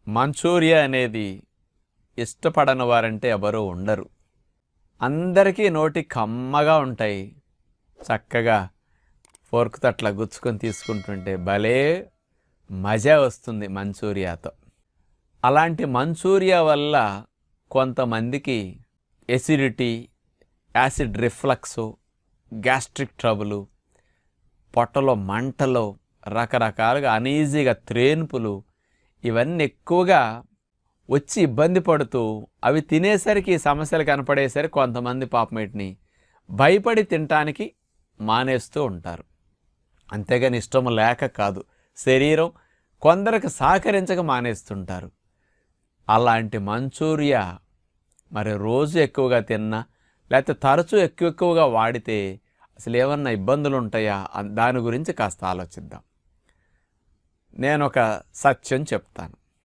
Manchuria అనేది ఇష్టపడని వారంటే ఎవరూ ఉండరు. అందరికీ నోటి కమ్మగా ఉంటాయి. చక్కగా ఫోర్క్ తట్లా గుచ్చుకొని తీసుకుంటుంటే భలే మజా వస్తుంది మంచూరియాతో. అలాంటి మంచూరియా వల్ల కొంతమందికి ఎసిడిటీ, యాసిడ్ రిఫ్లక్సు, గ్యాస్ట్రిక్ ట్రబులు, పొట్టలో మంటలు, రకరకాలుగా అనీజీగా త్రేన్పులు ఇవన్నీ ఎక్కువగా వచ్చి ఇబ్బంది పడుతూ అవి తినేసరికి సమస్యలు కనపడేసరికి కొంతమంది పాపమేటిని భయపడి తినటానికి మానేస్తూ ఉంటారు. అంతేగాని ఇష్టము లేక కాదు, శరీరం కొందరికి సహకరించక మానేస్తుంటారు. అలాంటి మంచూరియా మరి రోజు ఎక్కువగా తిన్నా లేకపోతే తరచూ ఎక్కువగా వాడితే అసలు ఏమన్నా ఇబ్బందులు ఉంటాయా దాని గురించి కాస్త ఆలోచిద్దాం. నేను ఒక సత్యం చెప్తాను.